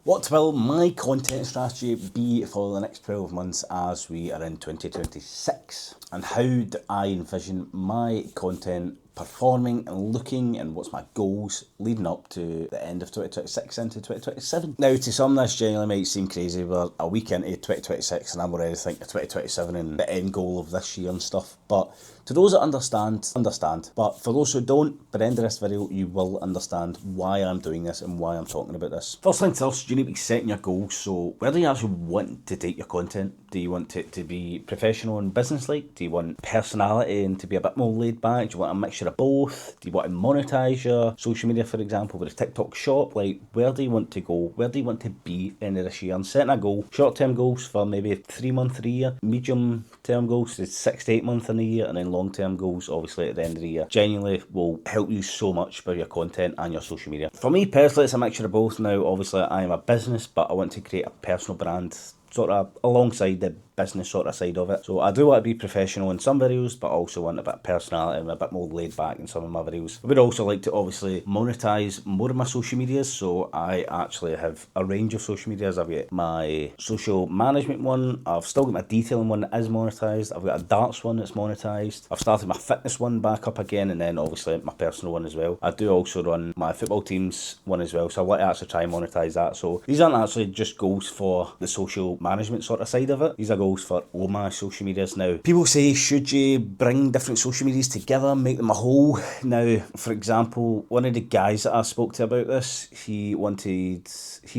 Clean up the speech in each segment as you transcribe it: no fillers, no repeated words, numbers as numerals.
What will my content strategy be for the next 12 months as we are in 2026? And how do I envision my content performing and looking, and what's my goals leading up to the end of 2026 into 2027? Now, to some this genuinely might seem crazy. We're a week into 2026 and I'm already thinking of 2027 and the end goal of this year and stuff. But to those that understand. But for those who don't, by the end of this video, you will understand why I'm doing this and why I'm talking about this. First things first, you need to be setting your goals. So where do you actually want to take your content? Do you want it to be professional and business-like? Do you want personality and to be a bit more laid back? Do you want a mixture of both? Do you want to monetize your social media, for example, with a TikTok shop? Like, where do you want to go? Where do you want to be at the end of this year? And setting a goal, short-term goals for maybe 3 months of the year, medium-term goals is 6 to 8 months in the year, and then long-term goals, obviously, at the end of the year. Genuinely will help you so much with your content and your social media. For me personally, it's a mixture of both. Now, obviously, I am a business, but I want to create a personal brand sort of alongside the business sort of side of it. So I do want to be professional in some videos, but also want a bit of personality and a bit more laid back in some of my videos. I would also like to obviously monetize more of my social medias. So I actually have a range of social medias. I've got my social management one, I've still got my detailing one that is monetized, I've got a darts one that's monetized, I've started my fitness one back up again, and then obviously my personal one as well. I do also run my football team's one as well, so I want to actually try and monetize that. So these aren't actually just goals for the social management sort of side of it, these are goals for all my social medias. Now, people say, should you bring different social medias together, make them a whole? Now, for example, one of the guys that I spoke to about this, he's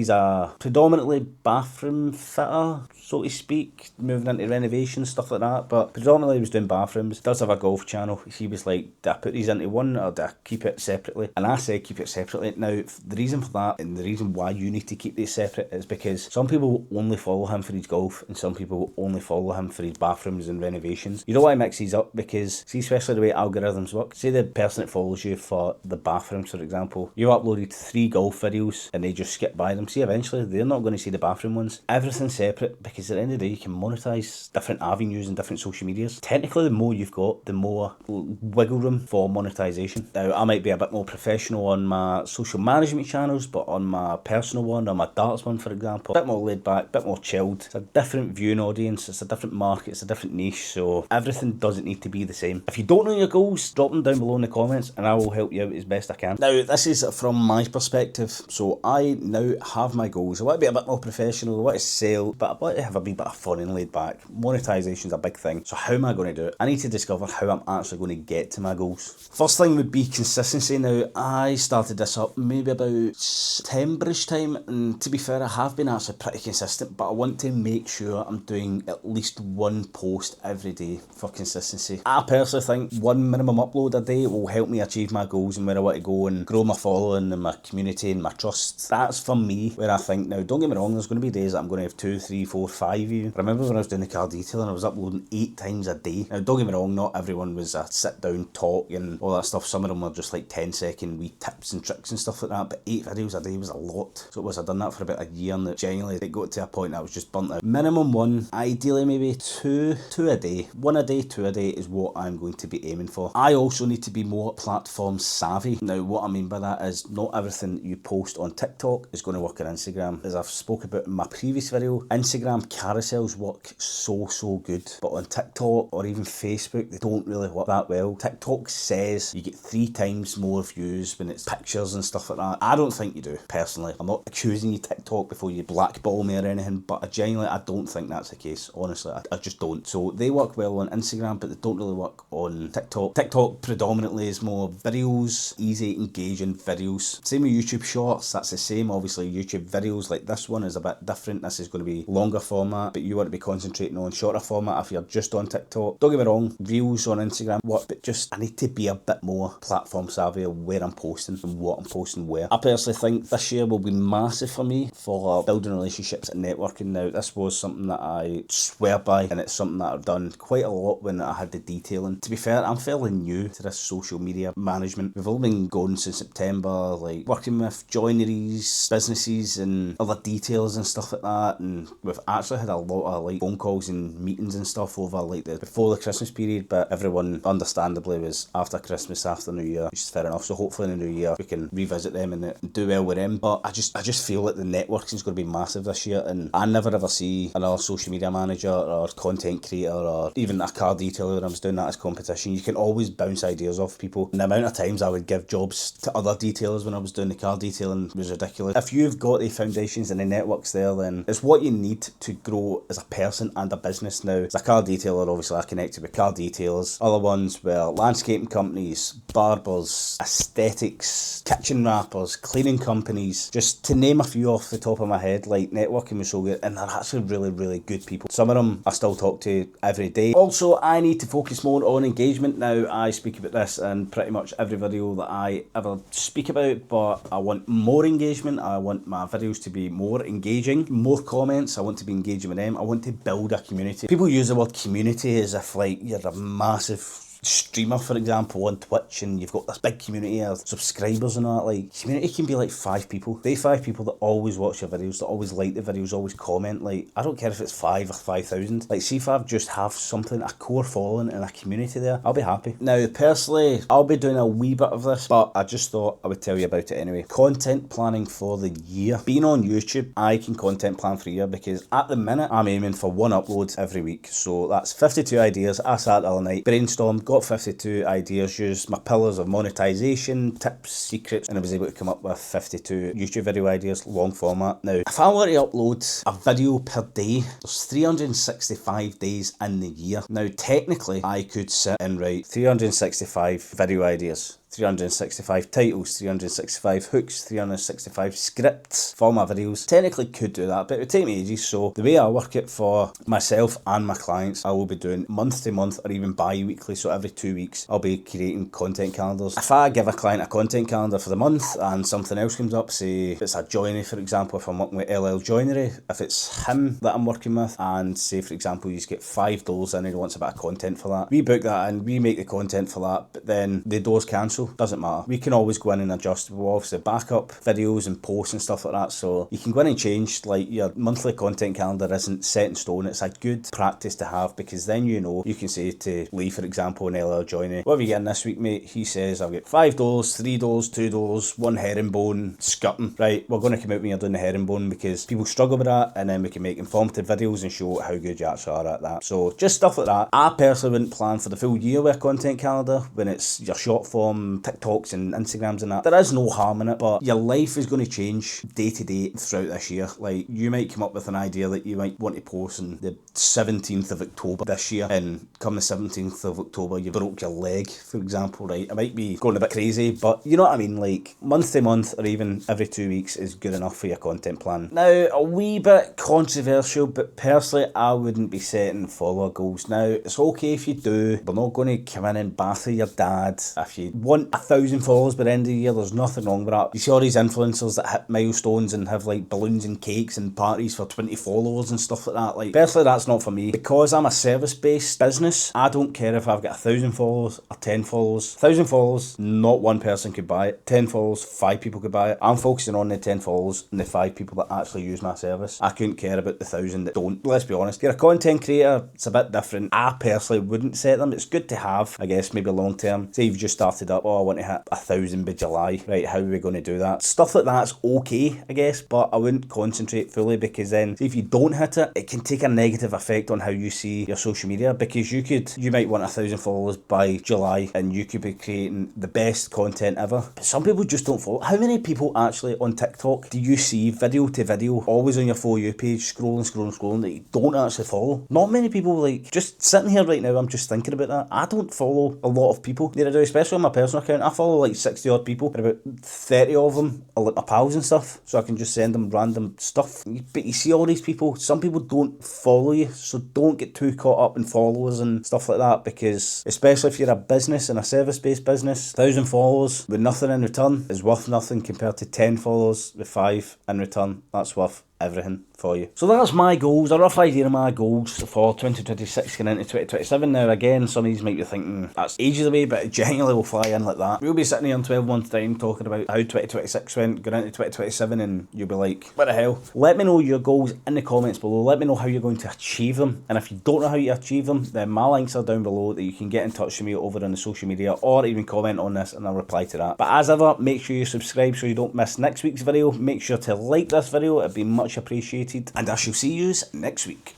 a predominantly bathroom fitter, so to speak, moving into renovation, stuff like that, but predominantly he was doing bathrooms, does have a golf channel. He was like, do I put these into one or do I keep it separately? And I said keep it separately. Now, the reason for that and the reason why you need to keep these separate is because some people will only follow him for his golf and some people will only follow him for his bathrooms and renovations. You don't want to mix these up because, see, especially the way algorithms work, say the person that follows you for the bathrooms, for example, you uploaded 3 golf videos and they just skip by them. See, eventually they're not going to see the bathroom ones. Everything's separate because at the end of the day you can monetize different avenues and different social medias. Technically, the more you've got, the more wiggle room for monetization. Now, I might be a bit more professional on my social management channels, but on my personal one, on my darts one, for example, a bit more laid back, a bit more chilled. It's a different viewing audience, it's a different market, it's a different niche, so everything doesn't need to be the same. If you don't know your goals, drop them down below in the comments and I will help you out as best I can. Now, this is from my perspective, so I now have my goals. I want to be a bit more professional, I want to sell, but I want to have a wee bit of fun and laid back. Monetization's a big thing, so how am I going to do it? I need to discover how I'm actually going to get to my goals. First thing would be consistency. Now, I started this up maybe about September-ish time, and to be fair, I have been actually pretty consistent, but I want to make sure I'm doing at least one post every day for consistency. I personally think one minimum upload a day will help me achieve my goals and where I want to go and grow my following and my community and my trust. That's for me where I think. Now, don't get me wrong, there's going to be days that I'm going to have 2, 3, 4, 5 even. I remember when I was doing the car detailing, I was uploading 8 times a day. Now, don't get me wrong, not everyone was a sit down talk and all that stuff. Some of them were just like 10-second wee tips and tricks and stuff like that, but 8 videos a day was a lot. So it was, I'd done that for about a year, and genuinely it got to a point I was just burnt out. Minimum one, ideally maybe two a day. 1 a day, 2 a day is what I'm going to be aiming for. I also need to be more platform savvy. Now, what I mean by that is not everything you post on TikTok is going to work on Instagram. As I've spoke about in my previous video, Instagram carousels work so good, but on TikTok or even Facebook, they don't really work that well. TikTok says you get 3 times more views when it's pictures and stuff like that. I don't think you do, personally. I'm not accusing you TikTok before you blackball me or anything, but I don't think that's the case. Honestly, I just don't. So they work well on Instagram, but they don't really work on TikTok. TikTok predominantly is more videos, easy, engaging videos. Same with YouTube Shorts, that's the same. Obviously, YouTube videos like this one is a bit different. This is going to be longer format, but you want to be concentrating on shorter format if you're just on TikTok. Don't get me wrong, Reels on Instagram work, but just I need to be a bit more platform savvy of where I'm posting and what I'm posting where. I personally think this year will be massive for me for building relationships and networking. Now, this was something that I I swear by, and it's something that I've done quite a lot when I had the detailing. To be fair, I'm fairly new to this social media management. We've only been going since September, like working with joineries, businesses and other details and stuff like that, and we've actually had a lot of like phone calls and meetings and stuff over like before the Christmas period, but everyone understandably was after Christmas, after New Year, which is fair enough. So hopefully in the New Year we can revisit them and do well with them. But I just feel like the networking is going to be massive this year, and I never ever see another social media manager or content creator or even a car detailer when I was doing that as competition. You can always bounce ideas off people, and the amount of times I would give jobs to other detailers when I was doing the car detailing was ridiculous. If you've got the foundations and the networks there, then it's what you need to grow as a person and a business. Now, as a car detailer, obviously I connected with car detailers. Other ones were landscaping companies, barbers, aesthetics, kitchen wrappers, cleaning companies, just to name a few off the top of my head. Like, networking was so good, and they're actually really good people. Some of them I still talk to every day. Also, I need to focus more on engagement. Now, I speak about this in pretty much every video that I ever speak about, but I want more engagement. I want my videos to be more engaging, more comments. I want to be engaging with them. I want to build a community. People use the word community as if like you're a massive streamer, for example, on Twitch, and you've got this big community of subscribers and that. Like, community can be like 5 people. They 5 people that always watch your videos, that always like the videos, always comment. Like, I don't care if it's 5 or 5,000. Like, see if I just have something, a core following and a community there, I'll be happy. Now, personally, I'll be doing a wee bit of this, but I just thought I would tell you about it anyway. Content planning for the year. Being on YouTube, I can content plan for a year because at the minute, I'm aiming for 1 upload every week. So that's 52 ideas. I sat the other night, brainstormed, got 52 ideas, used my pillars of monetization, tips, secrets, and I was able to come up with 52 YouTube video ideas, long format. Now, if I were to upload a video per day, there's 365 days in the year. Now, technically, I could sit and write 365 video ideas, 365 titles, 365 hooks, 365 scripts for my videos. Technically could do that, but it would take me ages. So the way I work it for myself and my clients, I will be doing month to month or even bi-weekly. So every 2 weeks, I'll be creating content calendars. If I give a client a content calendar for the month and something else comes up, say if it's a joinery, for example, if I'm working with LL Joinery, if it's him that I'm working with, and say, for example, you just get $5 and he wants a bit of content for that, we book that and we make the content for that, but then the doors cancel. Doesn't matter. We can always go in and adjust. We'll obviously back up videos and posts and stuff like that, so you can go in and change. Like, your monthly content calendar isn't set in stone. It's a good practice to have, because then you know, you can say to Lee, for example, in LL Joinery, what are we getting this week, mate? He says, I'll get $5, $3, $2, 1 herringbone, skirting. Right, we're going to come out when you're doing the herringbone, because people struggle with that, and then we can make informative videos and show how good you actually are at that. So just stuff like that. I personally wouldn't plan for the full year with a content calendar when it's your short form TikToks and Instagrams and that. There is no harm in it, but your life is going to change day to day throughout this year. Like, you might come up with an idea that you might want to post on the 17th of October this year, and come the 17th of October you broke your leg, for example, right? It might be going a bit crazy, but you know what I mean. Like, month to month or even every 2 weeks is good enough for your content plan. Now, a wee bit controversial, but personally I wouldn't be setting follower goals. Now, it's okay if you do. We're not going to come in and batter your dad. If you want 1,000 followers by the end of the year, there's nothing wrong with that. You see all these influencers that hit milestones and have like balloons and cakes and parties for 20 followers and stuff like that. Like, personally, that's not for me. Because I'm a service-based business, I don't care if I've got 1,000 followers or 10 followers. 1,000 followers, not one person could buy it. 10 followers, 5 people could buy it. I'm focusing on the 10 followers and the 5 people that actually use my service. I couldn't care about the 1,000 that don't. Let's be honest. If you're a content creator, it's a bit different. I personally wouldn't set them. It's good to have, I guess, maybe long term. Say you've just started up, oh, I want to hit 1,000 by July. Right, how are we going to do that? Stuff like that's okay, I guess, but I wouldn't concentrate fully, because then if you don't hit it, it can take a negative effect on how you see your social media, because you might want 1,000 followers by July and you could be creating the best content ever, but some people just don't follow. How many people actually on TikTok do you see video to video always on your For You page, scrolling that you don't actually follow? Not many people. Like, just sitting here right now, I'm just thinking about that. I don't follow a lot of people. Neither do I, especially on my personal account. I follow like 60 odd people, but about 30 of them are like my pals and stuff, so I can just send them random stuff. But you see all these people, some people don't follow you, so don't get too caught up in followers and stuff like that, because especially if you're a business and a service-based business, 1,000 followers with nothing in return is worth nothing compared to 10 followers with 5 in return. That's worth everything for you. So that's my goals, a rough idea of my goals for 2026 going into 2027. Now again, some of these might be thinking that's ages away, but it genuinely will fly in like that. We'll be sitting here in 12 months time talking about how 2026 went, going into 2027, and you'll be like, what the hell? Let me know your goals in the comments below. Let me know how you're going to achieve them, and if you don't know how you achieve them, then my links are down below that you can get in touch with me over on the social media, or even comment on this and I'll reply to that. But as ever, make sure you subscribe so you don't miss next week's video. Make sure to like this video, it'd be much appreciated, and I shall see you next week.